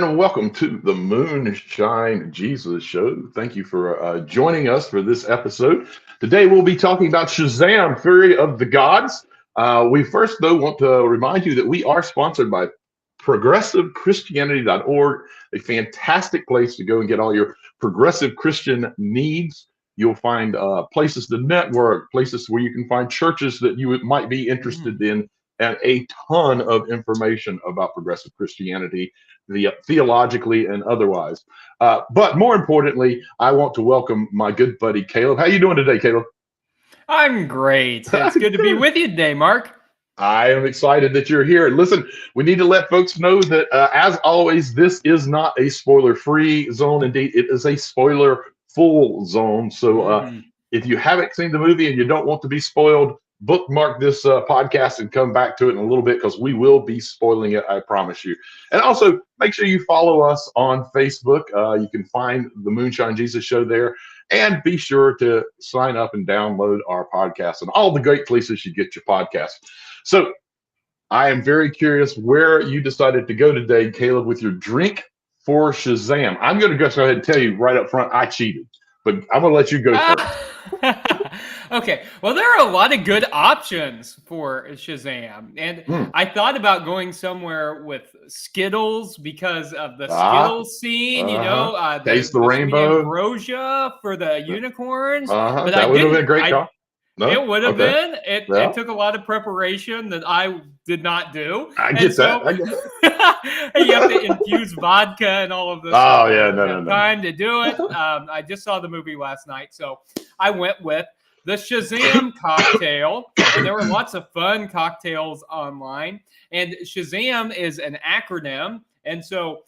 and welcome to the Moonshine Jesus Show. Thank you for joining us for this episode. Today we'll be talking about Shazam, Fury of the Gods. We first, though, want to remind you that we are sponsored by ProgressiveChristianity.org, a fantastic place to go and get all your progressive Christian needs. You'll find places to network, places where you can find churches that you might be interested in, and a ton of information about progressive Christianity, theologically and otherwise. But more importantly, I want to welcome my good buddy Caleb. How you doing today, Caleb? I'm great. It's good to be with you today, Mark. I am excited that you're here. Listen, we need to let folks know that, as always, this is not a spoiler-free zone. Indeed, it is a spoiler-full zone. So if you haven't seen the movie and you don't want to be spoiled, bookmark this podcast and come back to it in a little bit, because we will be spoiling it, I promise you. And also, make sure you follow us on Facebook. You can find the Moonshine Jesus Show there. And be sure to sign up and download our podcast and all the great places you get your podcast. So I am very curious where you decided to go today, Caleb, with your drink for Shazam. I'm going to go ahead and tell you right up front, I cheated. But I'm going to let you go first. Okay. Well, there are a lot of good options for Shazam. And I thought about going somewhere with Skittles because of the Skittles scene, Taste the rainbow. Ambrosia for the unicorns. But that would have been a great call. No? It would have been. It took a lot of preparation that I did not do. I get that. You have to infuse vodka and all of this. Oh, yeah. No. Time to do it. I just saw the movie last night, so I went with the Shazam cocktail. And there were lots of fun cocktails online. And Shazam is an acronym. And so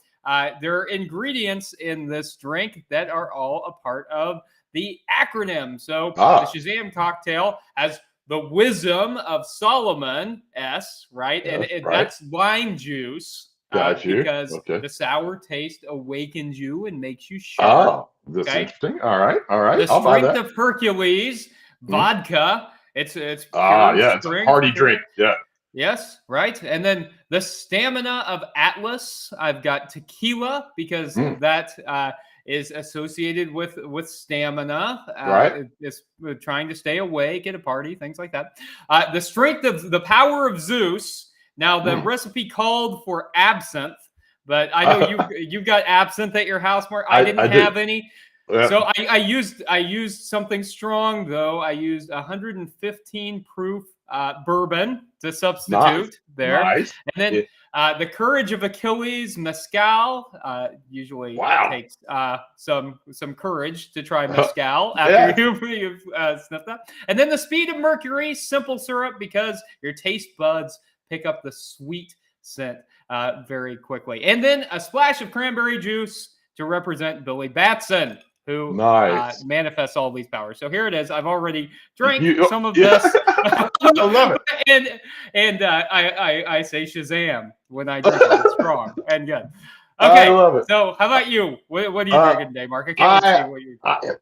there are ingredients in this drink that are all a part of the acronym. So the Shazam cocktail has the wisdom of Solomon, S, right? And that's lime juice. Got you. Because the sour taste awakens you and makes you shiver. Oh, that's interesting. All right. The strength of Hercules, vodka. It's it's a party drink. Yeah. Yes, right. And then the stamina of Atlas. I've got tequila because that is associated with stamina. Right. It's trying to stay awake at a party, things like that. The strength of the power of Zeus. Now, the recipe called for absinthe, but I know you've got absinthe at your house, Mark. I didn't have any. Yeah. So I used something strong, though. I used 115 proof bourbon to substitute there. Nice. And then the Courage of Achilles mezcal usually takes some courage to try mezcal after you've sniffed that. And then the Speed of Mercury, simple syrup, because your taste buds pick up the sweet scent very quickly. And then a splash of cranberry juice to represent Billy Batson, who manifests all these powers. So here it is. I've already drank some of this. I love it. And I say Shazam when I drink it. It's strong and good. Okay, I love it. So how about you? What are you drinking today, Mark? I can't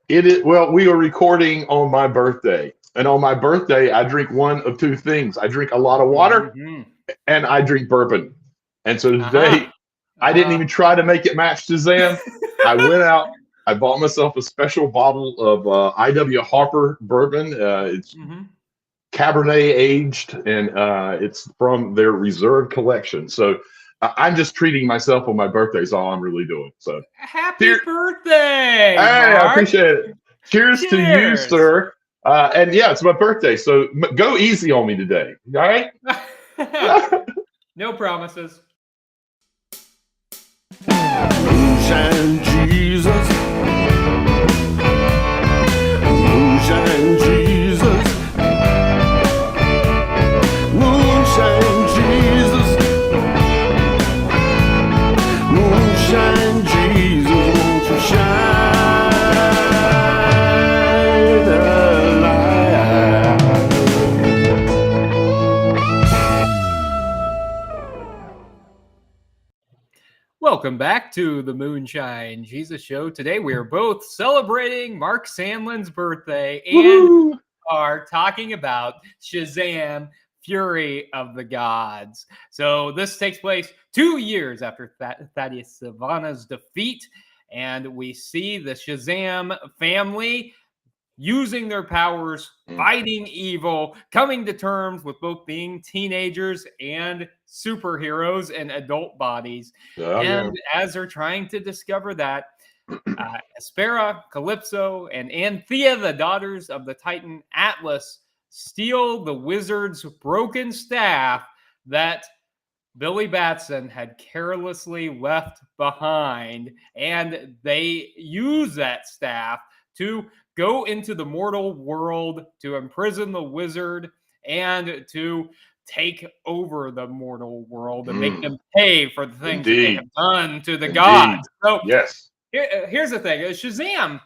see what you're we are recording on my birthday. And on my birthday, I drink one of two things. I drink a lot of water and I drink bourbon. And so today, I didn't even try to make it match Shazam. I went out. I bought myself a special bottle of I.W. Harper bourbon. It's Cabernet aged, and it's from their reserve collection. So I'm just treating myself on my birthday is all I'm really doing. So happy birthday! Hey, I appreciate it. Cheers to you, sir. And yeah, it's my birthday, so go easy on me today. All right? No promises. Moonshine Jesus. Moonshine Jesus. Moonshine Jesus. Moonshine Jesus. Won't you shine a light? Welcome back to the Moonshine Jesus Show. Today we are both celebrating Mark Sandlin's birthday and are talking about Shazam, Fury of the Gods. So this takes place 2 years after Thaddeus Sivana's defeat, and we see the Shazam family using their powers, fighting evil, coming to terms with both being teenagers and superheroes in adult bodies. As they're trying to discover that, Hespera, Calypso, and Anthea, the daughters of the Titan Atlas, steal the wizard's broken staff that Billy Batson had carelessly left behind, and they use that staff to go into the mortal world to imprison the wizard and to take over the mortal world and make them pay for the things that they have done to the gods. So yes, here's the thing: Shazam,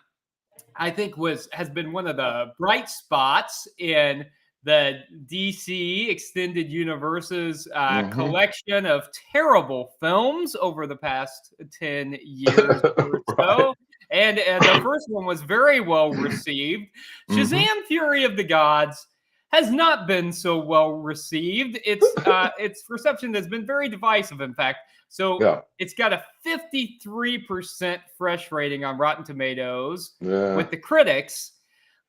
I think, has been one of the bright spots in the DC Extended Universe's collection of terrible films over the past 10 years or so. And the first one was very well received. Shazam! Fury of the Gods has not been so well received. Its reception has been very divisive, in fact. So it's got a 53% fresh rating on Rotten Tomatoes with the critics,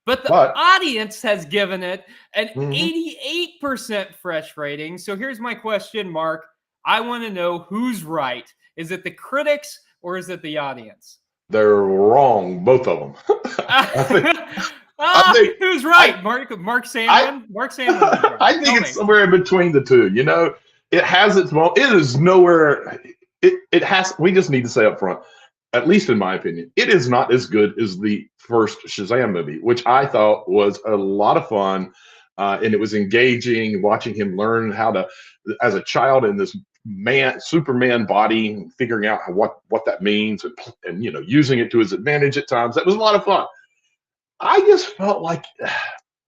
but the audience has given it an 88% fresh rating. So here's my question, Mark. I want to know who's right. Is it the critics or is it the audience? They're wrong, both of them. I think who's right? Mark Sandlin? Mark Sandlin. Right. I think it's somewhere in between the two. You know, it has its moment. It is nowhere. It has. We just need to say up front, at least in my opinion, it is not as good as the first Shazam movie, which I thought was a lot of fun, and it was engaging. Watching him learn how to, as a child, in this Superman body, figuring out what that means, and you know, using it to his advantage at times. That was a lot of fun. I just felt like,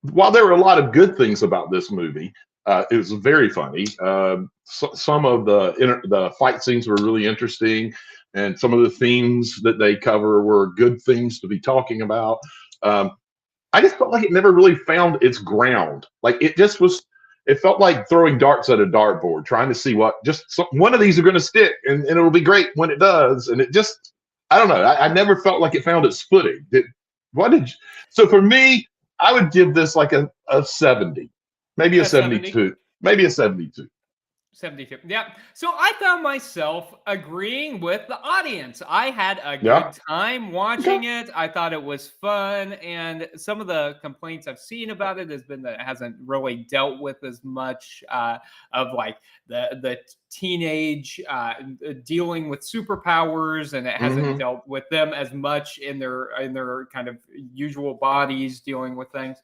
while there were a lot of good things about this movie, it was very funny. Some of the fight scenes were really interesting, and some of the themes that they cover were good things to be talking about. I just felt like it never really found its ground. Like it just was. It felt like throwing darts at a dartboard, trying to see one of these are going to stick, and it'll be great when it does. And it just, I don't know. I never felt like it found its footing. So for me, I would give this like a 70, maybe a 72, maybe a 72. 72. Yeah. So I found myself agreeing with the audience. I had a good time watching it. I thought it was fun. And some of the complaints I've seen about it has been that it hasn't really dealt with as much of like the teenage dealing with superpowers, and it hasn't dealt with them as much in their kind of usual bodies dealing with things.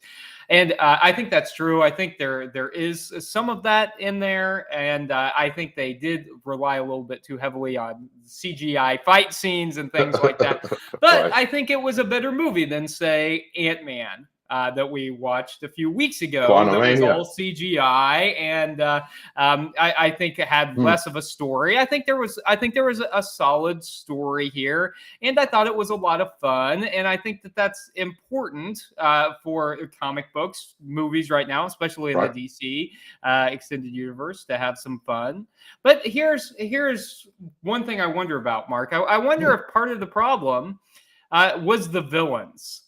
And I think that's true. I think there is some of that in there, and I think they did rely a little bit too heavily on CGI fight scenes and things like that. But I think it was a better movie than, say, Ant-Man that we watched a few weeks ago. That was all CGI, and I think it had less of a story. I think there was a solid story here, and I thought it was a lot of fun. And I think that's important for comic books, movies right now, especially in the DC extended universe, to have some fun. But here's one thing I wonder about, Mark. I wonder if part of the problem was the villains.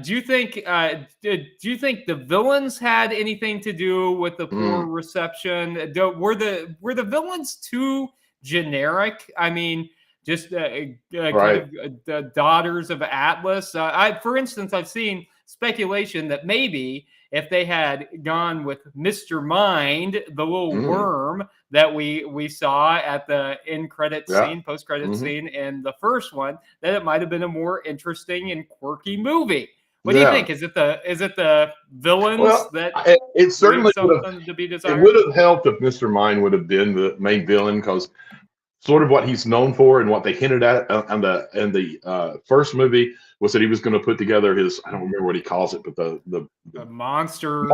Do you think the villains had anything to do with the poor reception? Were the villains too generic? I mean, just kind of the daughters of Atlas. For instance, I've seen speculation that maybe if they had gone with Mr. Mind, the little worm that we saw at the post-credit scene in the first one, that it might have been a more interesting and quirky movie. What do you think? Is it the villains it certainly would have, to be desired? It would have helped if Mr. Mind would have been the main villain, because sort of what he's known for and what they hinted at in the first movie was that he was going to put together his, I don't remember what he calls it, but the monster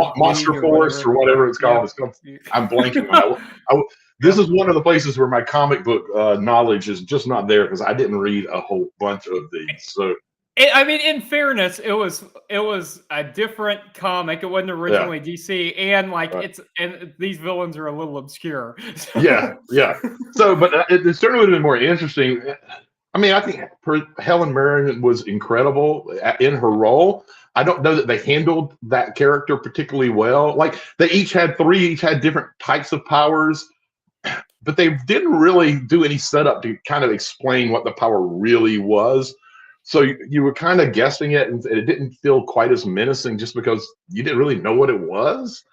force or whatever it's called. Yeah. I'm blanking on that. This is one of the places where my comic book knowledge is just not there, because I didn't read a whole bunch of these. So I mean, in fairness, it was a different comic. It wasn't originally DC, and like and these villains are a little obscure. Yeah, yeah. So, but it certainly would have been more interesting. I mean, I think Helen Mirren was incredible in her role. I don't know that they handled that character particularly well. Like they each had different types of powers, but they didn't really do any setup to kind of explain what the power really was. So you were kind of guessing it, and it didn't feel quite as menacing just because you didn't really know what it was.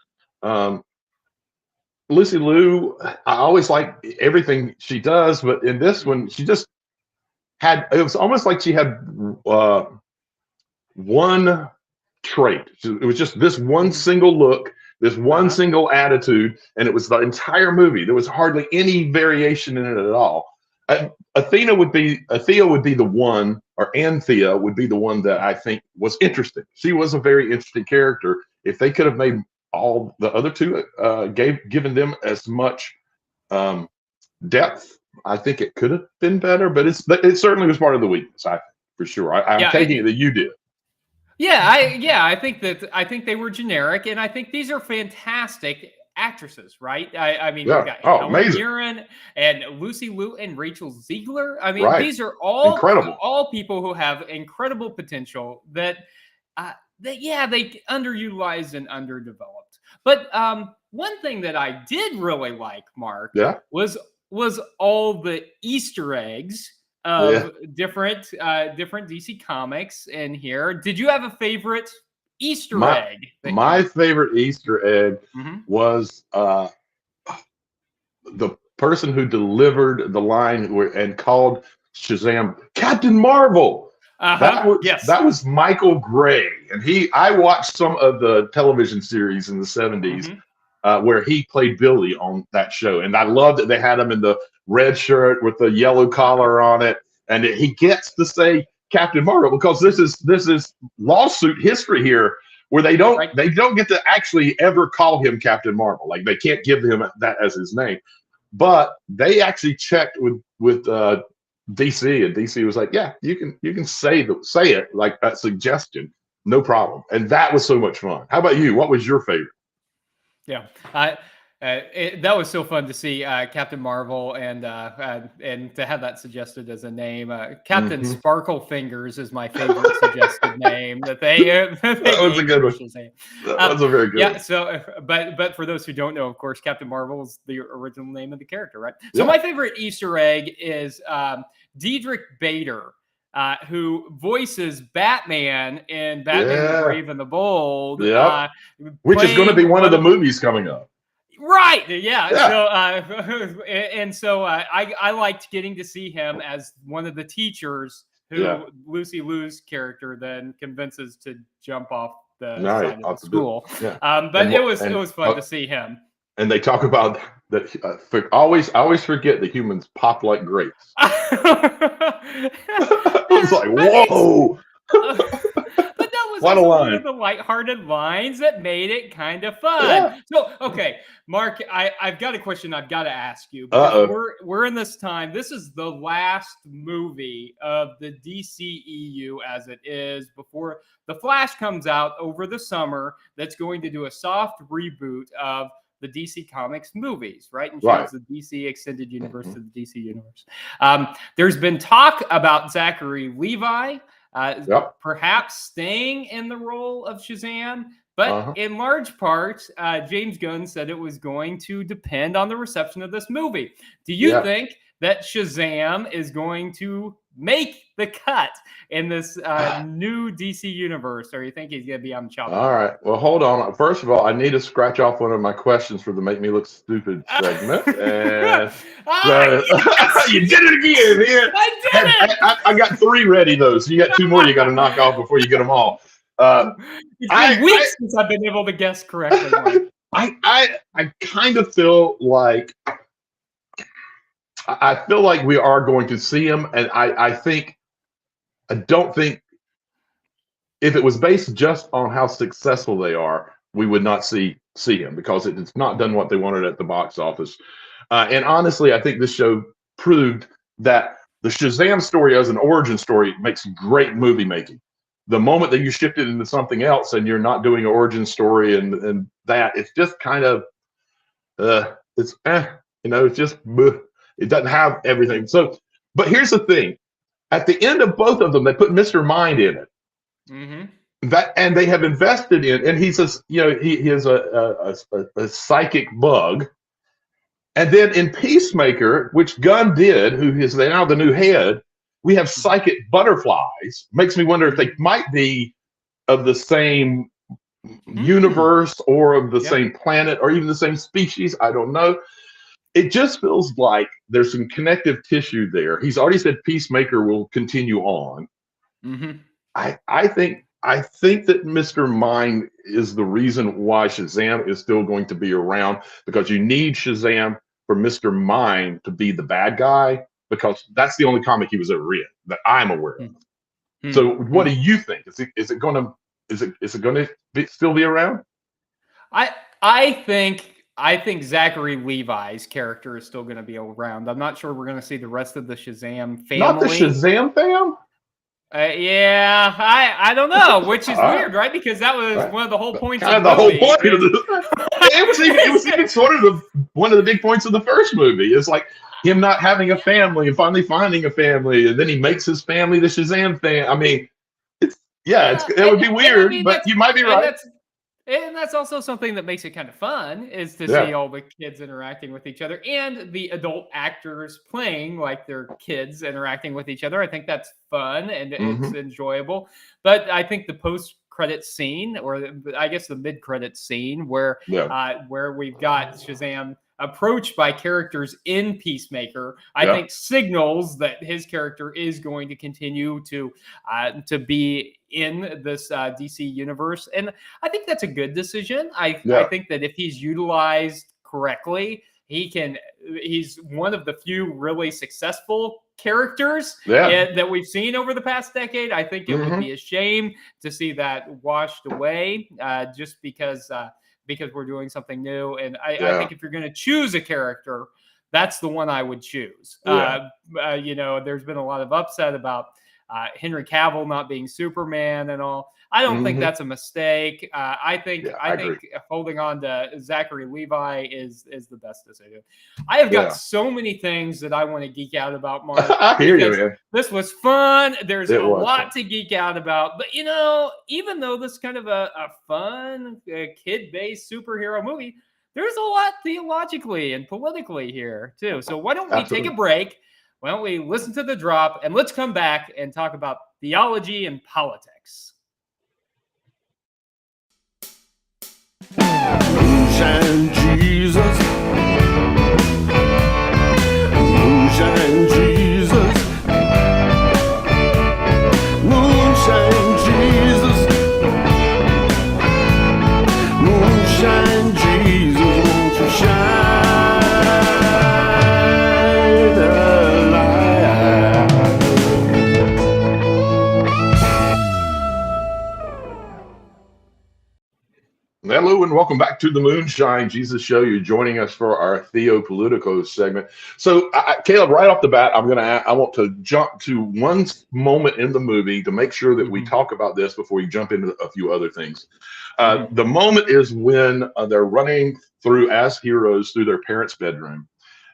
Lucy Liu, I always like everything she does, but in this one, she just had, it was almost like she had one trait. It was just this one single look, this one single attitude, and it was the entire movie. There was hardly any variation in it at all. Thea would be the one, or Anthea would be the one that I think was interesting. She was a very interesting character. If they could have made all the other two, given them as much depth, I think it could have been better. But it certainly was part of the weakness, I think, for sure. I'm taking it that you did. I think they were generic, and I think these are fantastic actresses, right? I mean, we got Helen Mirren and Lucy Liu and Rachel Ziegler. I mean, these are all incredible, all people who have incredible potential that they underutilized and underdeveloped. But one thing that I did really like, Mark, was all the Easter eggs of different DC comics in here. Did you have a favorite Easter egg? My favorite Easter egg was the person who delivered the line and called Shazam Captain Marvel. That was Michael Gray, and I watched some of the television series in the 70s where he played Billy on that show, and I loved that they had him in the red shirt with the yellow collar on it, and he gets to say Captain Marvel because this is lawsuit history here, where they don't get to actually ever call him Captain Marvel. Like they can't give him that as his name, but they actually checked with DC, and DC was like, yeah, you can say it like that suggestion, no problem. And that was so much fun. How about you? What was your favorite? Yeah, that was so fun to see Captain Marvel and to have that suggested as a name. Captain Sparkle Fingers is my favorite suggested name that they that was a good one. That was a very good one. So, but for those who don't know, of course, Captain Marvel is the original name of the character, right? So my favorite Easter egg is Diedrich Bader, who voices Batman in Batman the Brave and the Bold. Which is going to be one of the movies coming up. Right. Yeah. So, I liked getting to see him as one of the teachers who Lucy Liu's character then convinces to jump off the side of the school. But it was fun to see him. And they talk about that. Always forget that humans pop like grapes. I was like, whoa. But that was one of the lighthearted lines that made it kind of fun. So, okay, Mark, I've got a question I've got to ask you. We're in this time. This is the last movie of the DCEU as it is before The Flash comes out over the summer. That's going to do a soft reboot of the DC Comics movies, right? And shows the DC Extended Universe to the DC Universe. There's been talk about Zachary Levi perhaps staying in the role of Shazam, but in large part, James Gunn said it was going to depend on the reception of this movie. Do you think that Shazam is going to make the cut in this new DC universe, or you think he's going to be on the chopping block? All right. Well, hold on. First of all, I need to scratch off one of my questions for the Make Me Look Stupid segment. And you did it again, man. I did it. I got 3 ready, though. So you got 2 more you got to knock off before you get them all. It's been weeks since I've been able to guess correctly. I kind of feel like we are going to see him, and I don't think if it was based just on how successful they are, we would not see him, because it's not done what they wanted at the box office. And honestly, I think this show proved that the Shazam story as an origin story makes great movie making. The moment that you shift it into something else and you're not doing an origin story and that, it's just kind of it's it's just it doesn't have everything. So, but here's the thing: at the end of both of them, they put Mr. Mind in it. That, and they have invested in, and he says, he is a psychic bug. And then in Peacemaker, which Gunn did, who is now the new head, we have psychic butterflies. Makes me wonder if they might be of the same universe or of the same planet or even the same species. I don't know. It just feels like there's some connective tissue there. He's already said Peacemaker will continue on. I think that Mr. Mind is the reason why Shazam is still going to be around, because you need Shazam for Mr. Mind to be the bad guy, because that's the only comic he was ever in that I'm aware of. So what do you think? Is it going to still be around? I think Zachary Levi's character is still going to be around. I'm not sure we're going to see the rest of the Shazam family. Not the Shazam fam? Yeah, I don't know, which is weird, right? Because that was one of the whole points of the whole movie. Point of it was even sort of one of the big points of the first movie. It's like him not having a family and finally finding a family, and then he makes his family the Shazam fam. I mean, it would be weird, but you might be right. And that's also something that makes it kind of fun, is to see all the kids interacting with each other and the adult actors playing like they're kids interacting with each other. I think that's fun and it's enjoyable. But I think the post-credit scene, or I guess the mid-credit scene, where we've got Shazam approached by characters in Peacemaker, I think signals that his character is going to continue to be in this DC universe. And I think that's a good decision. I think that if he's utilized correctly, he's one of the few really successful characters that we've seen over the past decade. I think it would be a shame to see that washed away just because we're doing something new. And I think if you're going to choose a character, that's the one I would choose. There's been a lot of upset about Henry Cavill not being Superman and all. I don't think that's a mistake. I think holding on to Zachary Levi is the best decision. I have got so many things that I want to geek out about, Mark. I hear you, man. This was fun. There's a lot to geek out about. But, even though this is kind of a fun, kid-based superhero movie, there's a lot theologically and politically here, too. So why don't we take a break? Why don't we listen to the drop, and let's come back and talk about theology and politics. Moonshine Jesus. Moonshine Jesus. Moonshine Jesus. Moonshine Jesus, won't you shine? Hello and welcome back to the Moonshine Jesus Show. You're joining us for our Theo Politico segment. So, Caleb, right off the bat, I want to jump to one moment in the movie to make sure that we talk about this before we jump into a few other things. The moment is when they're running through as heroes through their parents' bedroom,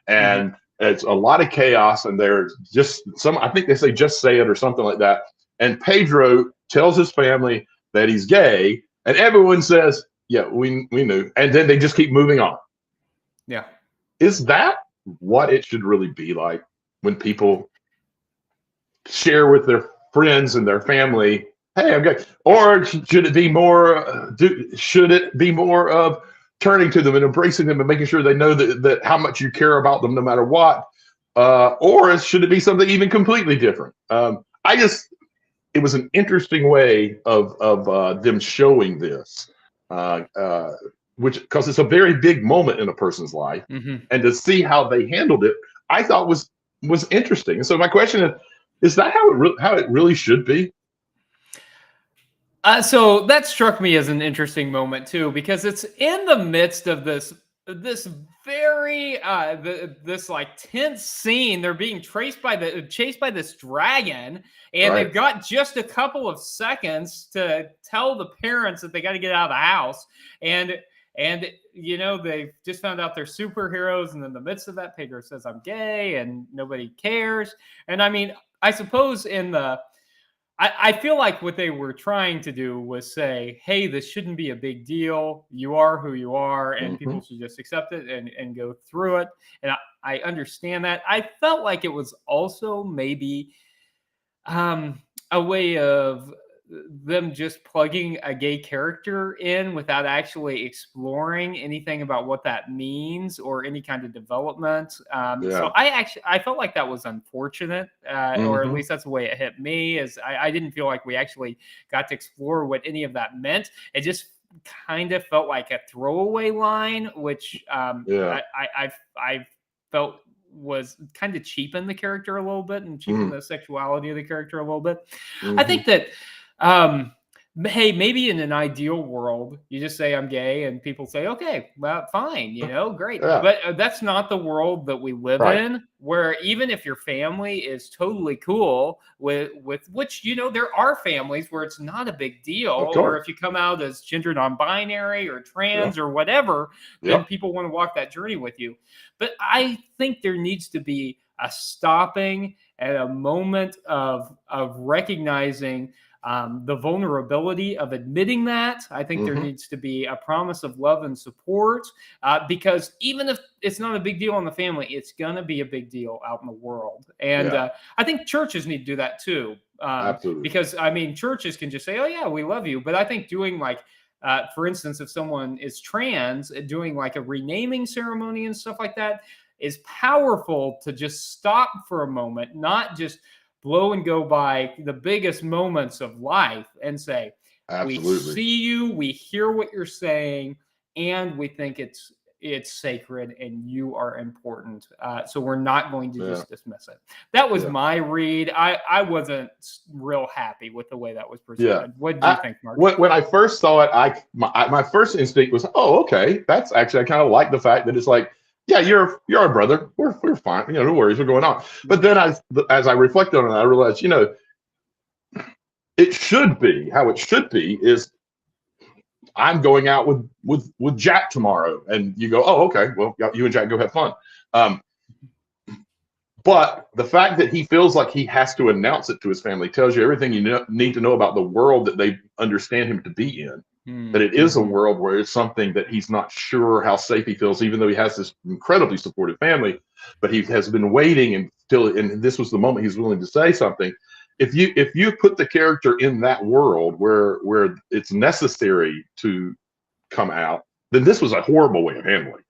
and it's a lot of chaos. And they're just I think they say "just say it" or something like that. And Pedro tells his family that he's gay, and everyone says, "Yeah, we knew," and then they just keep moving on. Yeah. Is that what it should really be like when people share with their friends and their family, "Hey, I'm gay"? Or should it be more? Should it be more of turning to them and embracing them and making sure they know that how much you care about them no matter what? Or should it be something even completely different? It was an interesting way of them showing this. Because it's a very big moment in a person's life, and to see how they handled it, I thought was interesting. And so my question is that how it really should be? So that struck me as an interesting moment too, because it's in the midst of this this very this like tense scene. They're being chased by this dragon, and Right. they've got just a couple of seconds to tell the parents that they got to get out of the house. And they've just found out they're superheroes, and in the midst of that, Pedro says, "I'm gay," and nobody cares. And I mean, I suppose I feel like what they were trying to do was say, hey, this shouldn't be a big deal. You are who you are, and people should just accept it and go through it. And I understand that. I felt like it was also maybe a way of them just plugging a gay character in without actually exploring anything about what that means or any kind of development. So I felt like that was unfortunate, or at least that's the way it hit me. Is I didn't feel like we actually got to explore what any of that meant. It just kind of felt like a throwaway line, which I felt was kind of cheapened the character a little bit and cheapened the sexuality of the character a little bit. I think that hey, maybe in an ideal world, you just say I'm gay and people say, okay, well, fine, great. Yeah. But that's not the world that we live in, where even if your family is totally cool with which, there are families where it's not a big deal, or if you come out as gender non-binary or trans or whatever, then people want to walk that journey with you. But I think there needs to be a stopping at a moment of recognizing the vulnerability of admitting that. I think there needs to be a promise of love and support, because even if it's not a big deal in the family, it's going to be a big deal out in the world. And I think churches need to do that too. Absolutely. Because, I mean, churches can just say, oh, yeah, we love you. But I think doing for instance, if someone is trans, doing like a renaming ceremony and stuff like that is powerful to just stop for a moment, not just blow and go by the biggest moments of life and say, we see you, we hear what you're saying, and we think it's sacred and you are important. So we're not going to just dismiss it. That was my read. I wasn't real happy with the way that was presented. Yeah. What do you think, Mark? When I first saw it, my first instinct was, oh, okay. That's actually, I kind of like the fact that it's like, yeah, you're our brother. We're fine. No worries. We're going on. But then as I reflected on it, I realized, it should be how it should be is I'm going out with Jack tomorrow, and you go, oh, okay. Well, you and Jack go have fun. But the fact that he feels like he has to announce it to his family tells you everything you need to know about the world that they understand him to be in. That it is a world where it's something that he's not sure how safe he feels, even though he has this incredibly supportive family. But he has been waiting and this was the moment he's willing to say something. If you put the character in that world where it's necessary to come out, then this was a horrible way of handling.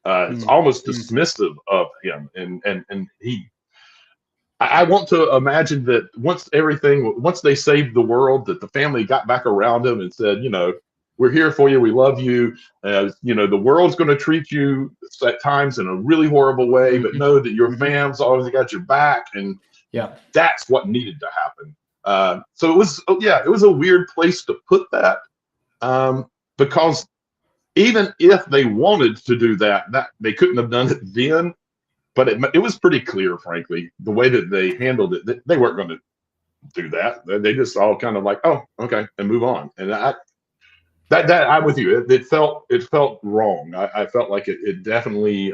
It's almost dismissive of him, and he. I want to imagine that once they saved the world, that the family got back around him and said, we're here for you. We love you. The world's going to treat you at times in a really horrible way, but know that your fam's always got your back. And that's what needed to happen. So it was a weird place to put that, because even if they wanted to do that they couldn't have done it then. But it was pretty clear, frankly, the way that they handled it, that they weren't going to do that. They just all kind of like, oh, okay, and move on. And I'm with you. It felt wrong. I felt like it definitely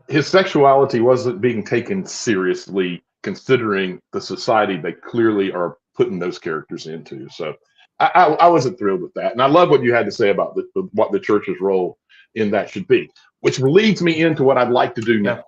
his sexuality wasn't being taken seriously, considering the society they clearly are putting those characters into. So I wasn't thrilled with that. And I love what you had to say about what the church's role in that should be, which leads me into what I'd like to do now.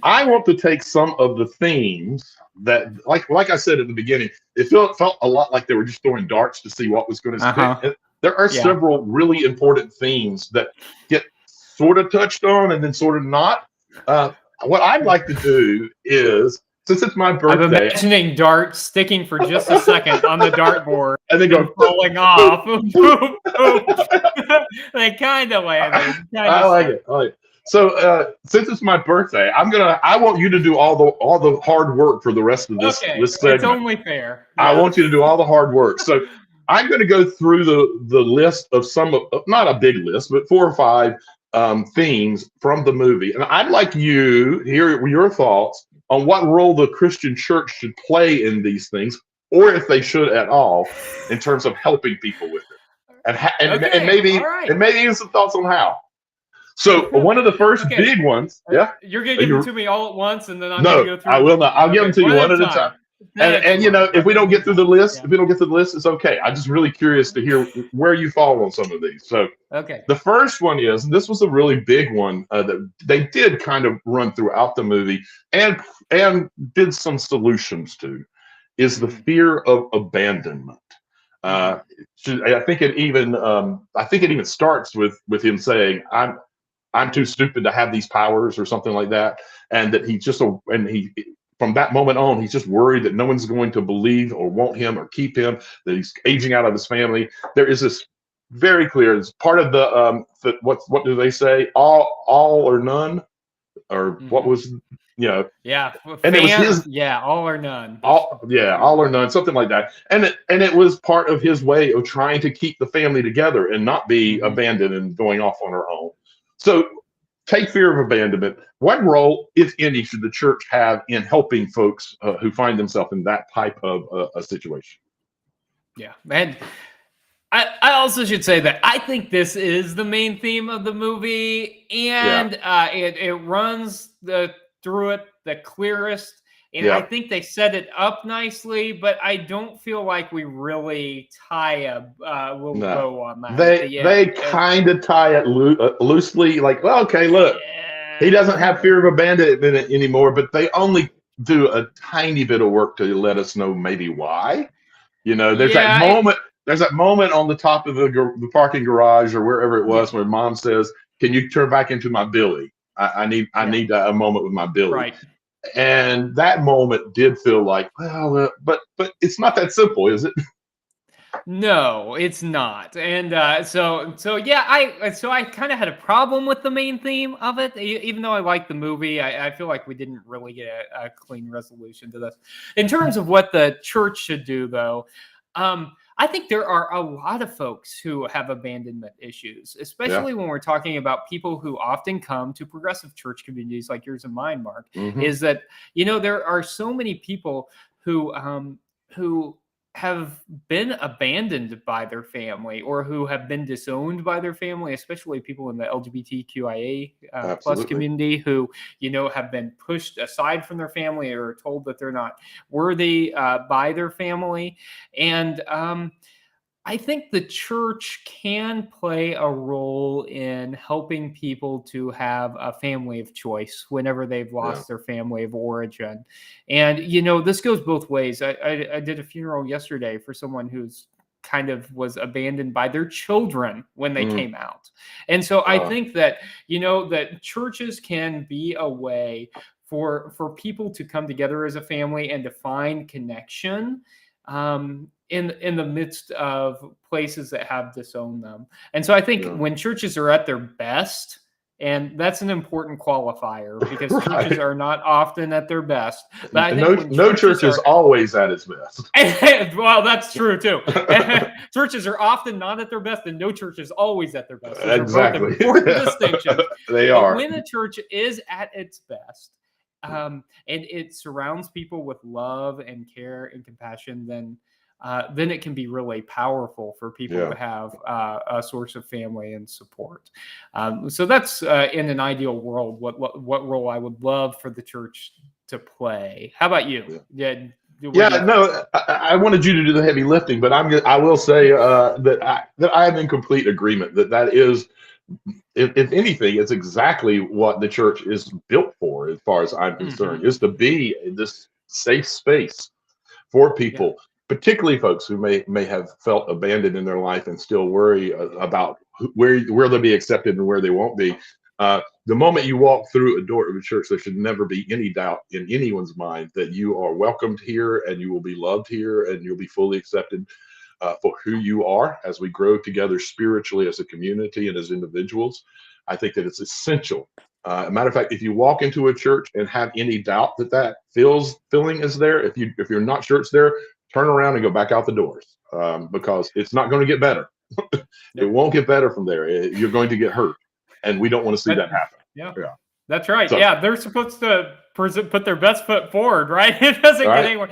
I want to take some of the themes that, like I said at the beginning, it felt a lot like they were just throwing darts to see what was going to stick. There are several really important themes that get sort of touched on and then sort of not. What I'd like to do is, since it's my birthday, I'm imagining darts sticking for just a second on the dartboard and then go falling off. They kind of landed. I like it. So since it's my birthday, I want you to do all the hard work for the rest of this segment. It's only fair. I want you to do all the hard work. So I'm going to go through the list of some of, not a big list, but 4 or 5 themes from the movie, and I'd like you hear your thoughts on what role the Christian church should play in these things, or if they should at all, in terms of helping people with it, and Okay, all right. maybe even some thoughts on how. So one of the first Okay. big ones, yeah. You're gonna give them to me all at once, and then I'm No, gonna go through. I will not. I'll give them to you one at a time. And Excellent. if we don't get through the list, Yeah. if we don't get through the list, it's okay. I'm just really curious to hear where you fall on some of these. So Okay. the first one is, and this was a really big one that they did kind of run throughout the movie and did some solutions to, is the fear of abandonment. I think it even starts with him saying, I'm too stupid to have these powers or something like that, and that he from that moment on, he's just worried that no one's going to believe or want him or keep him, that he's aging out of his family. There is this very clear, it's part of what do they say? All or none, or what was, yeah, and it was his, all or none. all or none, something like that. And it was part of his way of trying to keep the family together and not be abandoned and going off on her own. So take fear of abandonment. What role, if any, should the church have in helping folks who find themselves in that type of a situation? Yeah, and I also should say that I think this is the main theme of the movie, and it runs through it the clearest. And I think they set it up nicely, but I don't feel like we really tie a little bow on that. They kind of tie it loosely, like, well, okay, look, he doesn't have fear of abandonment anymore, but they only do a tiny bit of work to let us know maybe why. There's that moment on the top of the parking garage or wherever it was where Mom says, "Can you turn back into my Billy? I need a moment with my Billy." Right. And that moment did feel like, well, but it's not that simple, is it? No, it's not. And so I kind of had a problem with the main theme of it, even though I liked the movie. I feel like we didn't really get a clean resolution to this. In terms of what the church should do, though, I think there are a lot of folks who have abandonment issues, especially when we're talking about people who often come to progressive church communities like yours and mine, Mark. Is that, there are so many people who have been abandoned by their family or who have been disowned by their family, especially people in the LGBTQIA plus community who, have been pushed aside from their family or told that they're not worthy by their family. And I think the church can play a role in helping people to have a family of choice whenever they've lost their family of origin. And, this goes both ways. I did a funeral yesterday for someone who's kind of was abandoned by their children when they came out. And so I think that, that churches can be a way for people to come together as a family and to find connection in the midst of places that have disowned them. And so I think when churches are at their best, and that's an important qualifier because churches are not often at their best. But I think no church is always at its best. Well, that's true too. Churches are often not at their best, and no church is always at their best. Those are both important distinctions. They are. When a church is at its best, and it surrounds people with love and care and compassion, then it can be really powerful for people to have a source of family and support. So that's in an ideal world, what role I would love for the church to play. How about you? I wanted you to do the heavy lifting, but I will say that I am in complete agreement that is, if anything, it's exactly what the church is built for, as far as I'm concerned, is to be this safe space for people. Particularly folks who may have felt abandoned in their life and still worry about where they'll be accepted and where they won't be. The moment you walk through a door of a church, there should never be any doubt in anyone's mind that you are welcomed here and you will be loved here and you'll be fully accepted for who you are as we grow together spiritually as a community and as individuals. I think that it's essential. As a matter of fact, if you walk into a church and have any doubt that feeling is there, if you're not sure it's there, turn around and go back out the doors, because it's not going to get better. It won't get better from there. You're going to get hurt, and we don't want to see that happen. Yeah. Yeah. That's right. So- Yeah, they're supposed to put their best foot forward, right? It doesn't get anywhere.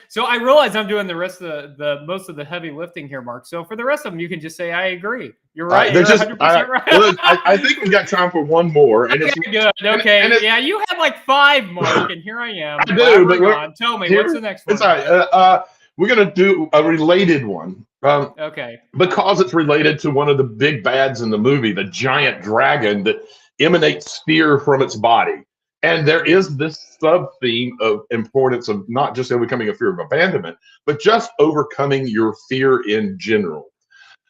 So I realize I'm doing the rest of the most of the heavy lifting here, Mark. So for the rest of them, you can just say I agree. You're right. You're 100% right. Well, I think we've got time for one more. And okay, good. Okay. and yeah, you had like 5, Mark, and here I am. I do, but tell me, what's the next one? It's all right. We're going to do a related one. Okay. Because it's related to one of the big bads in the movie, the giant dragon that emanates fear from its body. And there is this sub-theme of importance of not just overcoming a fear of abandonment, but just overcoming your fear in general.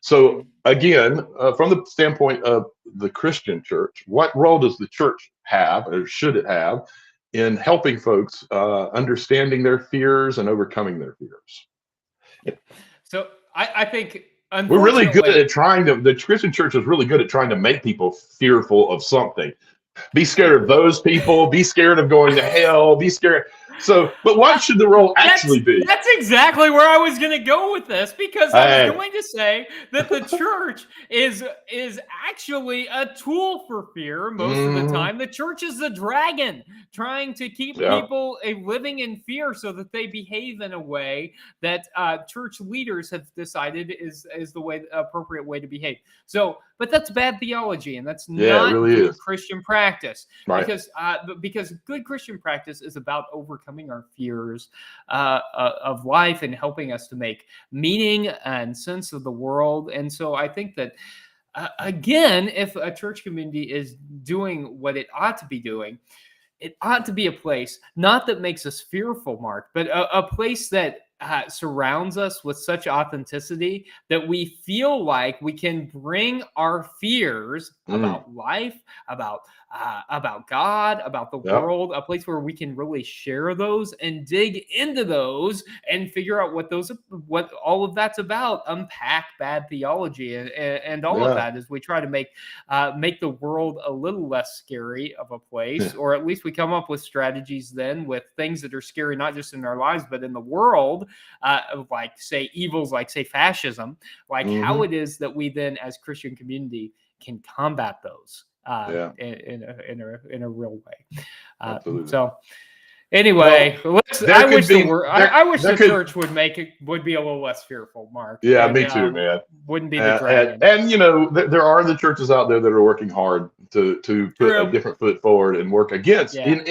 So again, from the standpoint of the Christian church, what role does the church have, or should it have, in helping folks understanding their fears and overcoming their fears? So I think we're really good at the Christian church is really good at trying to make people fearful of something. Be scared of those people, be scared of going to hell, be scared. So, but what should the role actually be? That's exactly where I was going to go with this, because I was going to say that the church is actually a tool for fear most of the time. The church is the dragon trying to keep people living in fear so that they behave in a way that church leaders have decided is the appropriate way to behave. So, but that's bad theology, and that's not good Christian practice. Right. Because good Christian practice is about overcoming our fears of life and helping us to make meaning and sense of the world. And so I think that, again, if a church community is doing what it ought to be doing, it ought to be a place, not that makes us fearful, Mark, but a place that surrounds us with such authenticity that we feel like we can bring our fears about life, about God, about the world, a place where we can really share those and dig into those and figure out what all of that's about, unpack bad theology and all of that as we try to make the world a little less scary of a place, or at least we come up with strategies then with things that are scary, not just in our lives, but in the world, like say evils, like say fascism, like how it is that we then as Christian community can combat those in a real way. So anyway, I wish the church would be a little less fearful, Mark. Yeah, me too, man. Wouldn't be the dragon. And you know, there are the churches out there that are working hard to put a different foot forward and work against, and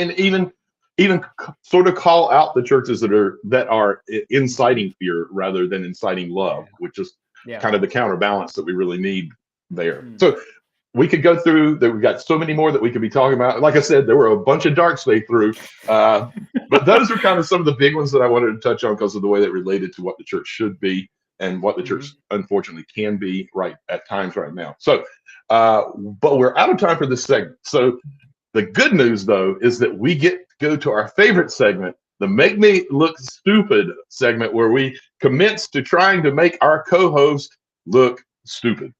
even sort of call out the churches that are inciting fear rather than inciting love, which is kind of the counterbalance that we really need there. So we could go through that. We've got so many more that we could be talking about. Like I said, there were a bunch of darks they threw, but those are kind of some of the big ones that I wanted to touch on because of the way that related to what the church should be and what the church unfortunately can be at times right now. So, but we're out of time for this segment. So the good news though is that we get to go to our favorite segment, the Make Me Look Stupid segment, where we commence to trying to make our co-host look stupid.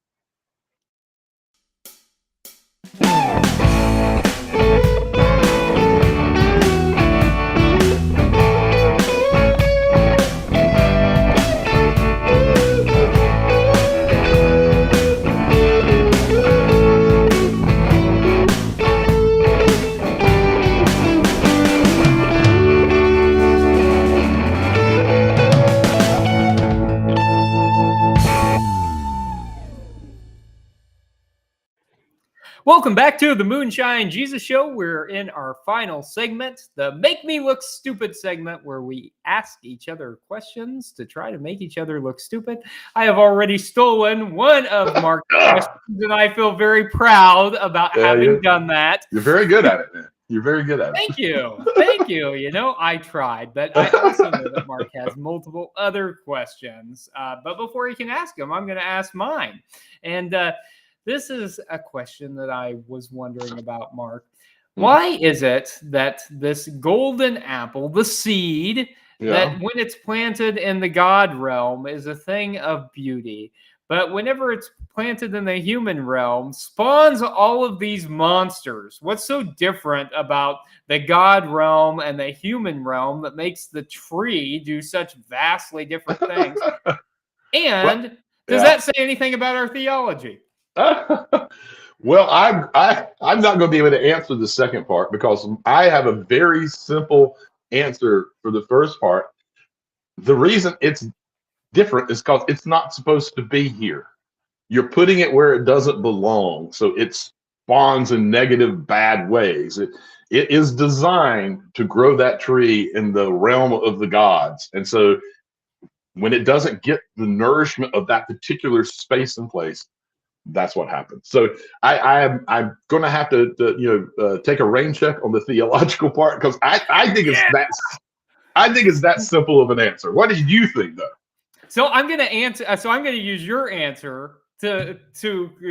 Welcome back to the Moonshine Jesus Show. We're in our final segment, the Make Me Look Stupid segment, where we ask each other questions to try to make each other look stupid. I have already stolen one of Mark's questions, and I feel very proud about having done that. You're very good at it, man. You're very good at it. Thank you. Thank you. You know, I tried, but I also know that Mark has multiple other questions. But before he can ask them, I'm going to ask mine. And this is a question that I was wondering about, Mark. Why is it that this golden apple, the seed, that when it's planted in the God realm is a thing of beauty, but whenever it's planted in the human realm, spawns all of these monsters. What's so different about the God realm and the human realm that makes the tree do such vastly different things? And does that say anything about our theology? Well, I'm not going to be able to answer the second part because I have a very simple answer for the first part. The reason it's different is because it's not supposed to be here. You're putting it where it doesn't belong, so it spawns in negative, bad ways. It is designed to grow that tree in the realm of the gods, and so when it doesn't get the nourishment of that particular space and place, that's what happens. So I'm going to have to take a rain check on the theological part because I think it's that simple of an answer. What do you think, though? So I'm going to answer. So I'm going to use your answer to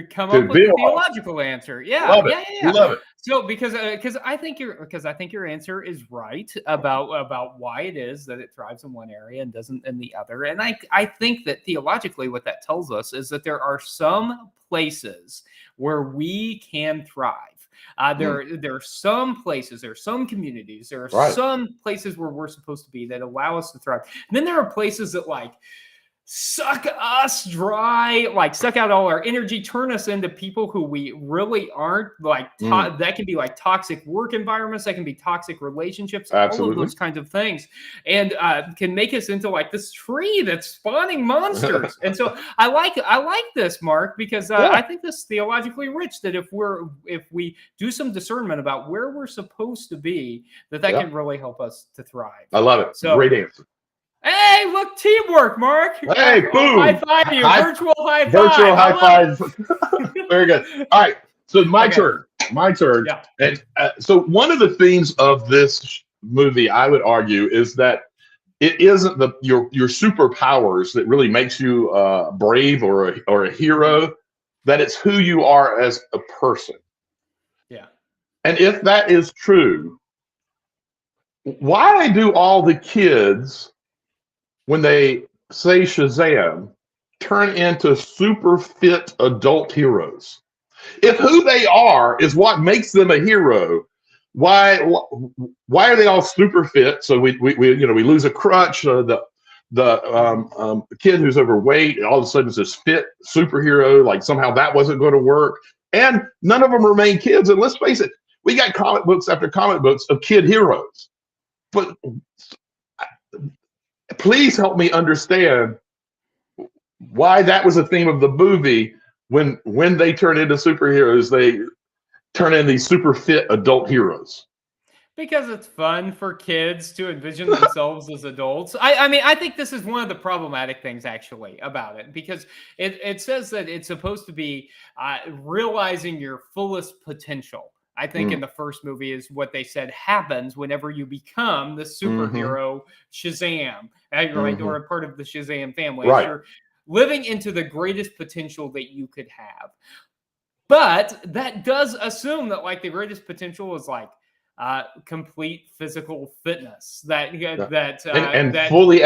come up with a theological answer. Yeah, love it. So because I think your answer is right about why it is that it thrives in one area and doesn't in the other. And I think that theologically what that tells us is that there are some places where we can thrive. There are some places, there are some communities, there are some places where we're supposed to be that allow us to thrive. And then there are places that suck us dry, suck out all our energy, turn us into people who we really aren't. That can be toxic work environments, that can be toxic relationships, Absolutely. all of those kinds of things, and can make us into this tree that's spawning monsters. And so I like this, Mark, because I think this is theologically rich. That if we do some discernment about where we're supposed to be, that can really help us to thrive. I love it. So, great answer. Hey, look, teamwork, Mark. Hey, boom. High five you. Virtual high five. Virtual high five. Very good. All right. So my turn. Yeah. And so one of the themes of this movie, I would argue, is that it isn't your superpowers that really makes you brave or a hero, that it's who you are as a person. Yeah. And if that is true, why do all the kids, when they say Shazam, turn into super fit adult heroes? If who they are is what makes them a hero, why are they all super fit? So we lose a crutch. The kid who's overweight all of a sudden is this fit superhero. Somehow that wasn't going to work, and none of them remain kids. And let's face it, we got comic books after comic books of kid heroes, but please help me understand why that was a theme of the movie. When they turn into superheroes, they turn into these super fit adult heroes. Because it's fun for kids to envision themselves as adults. I think this is one of the problematic things actually about it, because it says that it's supposed to be realizing your fullest potential. I think in the first movie is what they said happens whenever you become the superhero Shazam, right? Or a part of the Shazam family. Right. You're living into the greatest potential that you could have. But that does assume that the greatest potential is complete physical fitness. Fully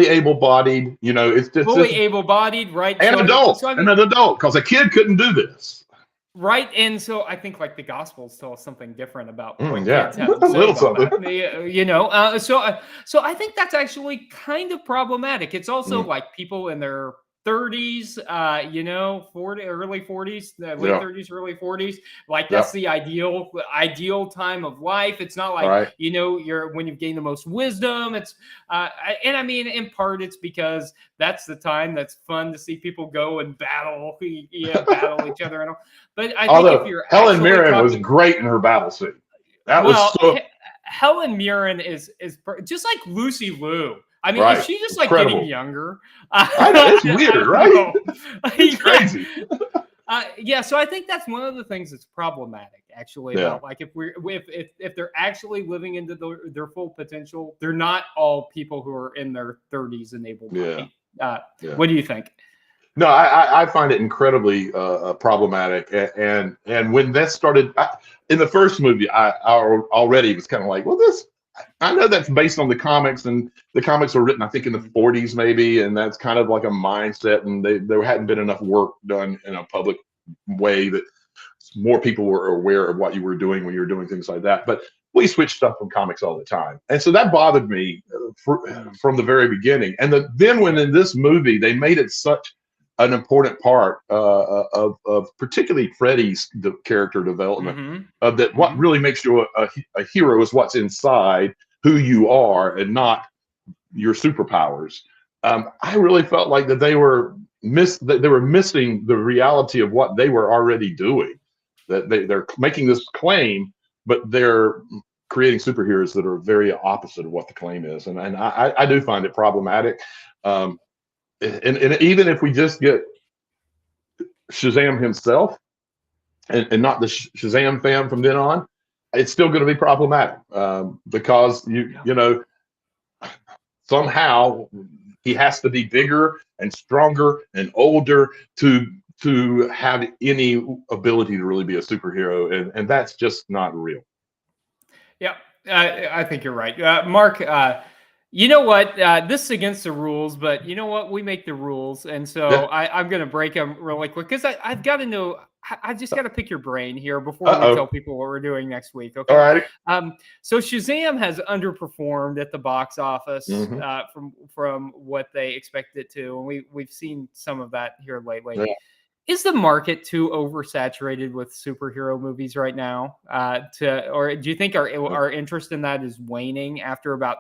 able-bodied. It's just fully able-bodied, right? And an adult, because a kid couldn't do this. Right, and so I think the Gospels tell us something different about what kids have to say little about something. So I think that's actually kind of problematic. It's also people in their 30s, 40, early 40s, late 30s, early 40s. That's the ideal time of life. It's not you're when you've gained the most wisdom. It's in part it's because that's the time that's fun to see people go and battle each other and all. But I think if you're Helen Mirren was great in her battle scene. Helen Mirren is just like Lucy Liu. Is she just Incredible. Getting younger? It's weird, right? It's crazy. So I think that's one of the things that's problematic, actually. About, if they're actually living into their full potential, they're not all people who are in their 30s and able to. What do you think? No, I find it incredibly problematic, and when that started in the first movie, I already was kind of well, this I know that's based on the comics, and the comics were written, I think, in the 40s, maybe, and that's kind of like a mindset, and there hadn't been enough work done in a public way that more people were aware of what you were doing when you were doing things like that. But we switch stuff from comics all the time, and so that bothered me from the very beginning. And then when in this movie they made it such an important part of particularly Freddy's character development, that what really makes you a hero is what's inside, who you are, and not your superpowers. I really felt like that they were missing the reality of what they were already doing. That they're making this claim, but they're creating superheroes that are very opposite of what the claim is, and I do find it problematic. And even if we just get Shazam himself and not the Shazam fam from then on, it's still going to be problematic, because you know, somehow he has to be bigger and stronger and older to have any ability to really be a superhero, and that's just not real. Yeah, I think you're right, Mark. You know what? This is against the rules, but you know what? We make the rules, and so I'm going to break them really quick because I've got to know. I just got to pick your brain here before we tell people what we're doing next week. Okay. All right. So Shazam has underperformed at the box office from what they expected it to, and we've seen some of that here lately. Yeah. Is the market too oversaturated with superhero movies right now? Or do you think our interest in that is waning after about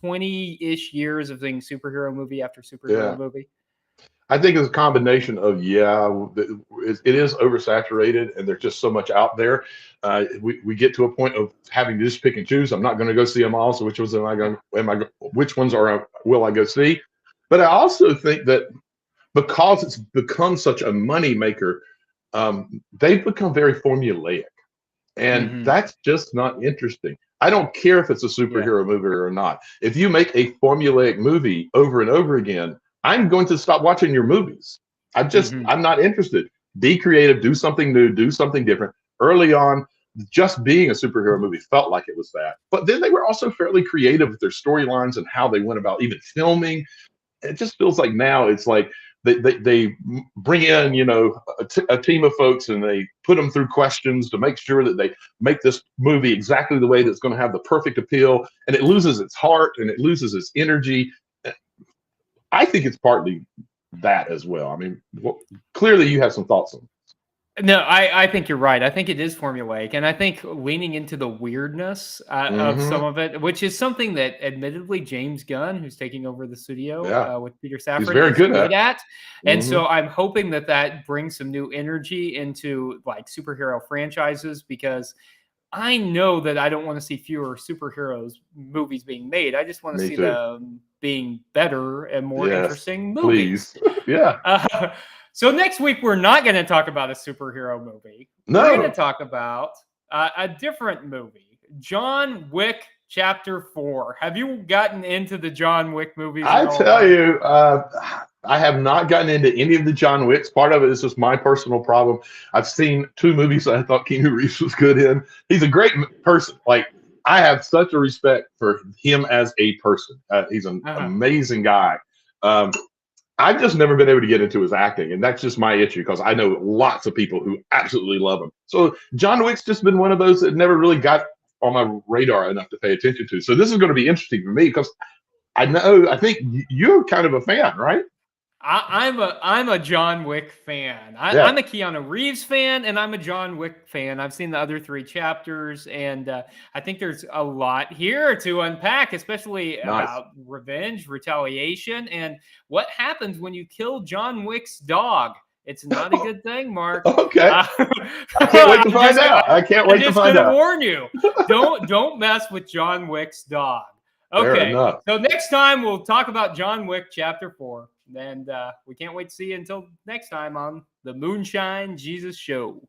20-ish years of seeing superhero movie after superhero movie? I think it's a combination of, it is oversaturated, and there's just so much out there. We get to a point of having to just pick and choose. I'm not going to go see them all. So which ones which ones will I go see? But I also think that because it's become such a money maker, they've become very formulaic, and that's just not interesting. I don't care if it's a superhero movie or not. If you make a formulaic movie over and over again, I'm going to stop watching your movies. I'm not interested. Be creative, do something new, do something different. Early on, just being a superhero movie felt like it was that. But then they were also fairly creative with their storylines and how they went about even filming. It just feels like now it's like they bring in, you know, a team of folks, and they put them through questions to make sure that they make this movie exactly the way that's going to have the perfect appeal, and it loses its heart and it loses its energy. I think it's partly that as well. I mean, clearly you have some thoughts on it. No, I think you're right. I think it is formulaic, and I think leaning into the weirdness of some of it, which is something that, admittedly, James Gunn, who's taking over the studio with Peter Safran, he's very good at. And so I'm hoping that brings some new energy into like superhero franchises, because I know that I don't want to see fewer superheroes movies being made. I just want to see them being better and more interesting movies. Please. So next week, we're not going to talk about a superhero movie. No. We're going to talk about a different movie, John Wick Chapter 4. Have you gotten into the John Wick movies? I tell you, I have not gotten into any of the John Wicks. Part of it is just my personal problem. I've seen 2 movies that I thought Keanu Reeves was good in. He's a great person. Like, I have such a respect for him as a person. He's an amazing guy. I've just never been able to get into his acting, and that's just my issue, because I know lots of people who absolutely love him. So John Wick's just been one of those that never really got on my radar enough to pay attention to. So this is going to be interesting for me, because I think you're kind of a fan, right? I'm a John Wick fan. I'm a Keanu Reeves fan, and I'm a John Wick fan. I've seen the other 3 chapters, and I think there's a lot here to unpack, especially about revenge, retaliation, and what happens when you kill John Wick's dog. It's not a good thing, Mark. Okay. I can't wait to find out. I can't wait to find out. I'm just going to warn you. Don't mess with John Wick's dog. Okay. So next time we'll talk about John Wick Chapter 4. And we can't wait to see you until next time on the Moonshine Jesus Show.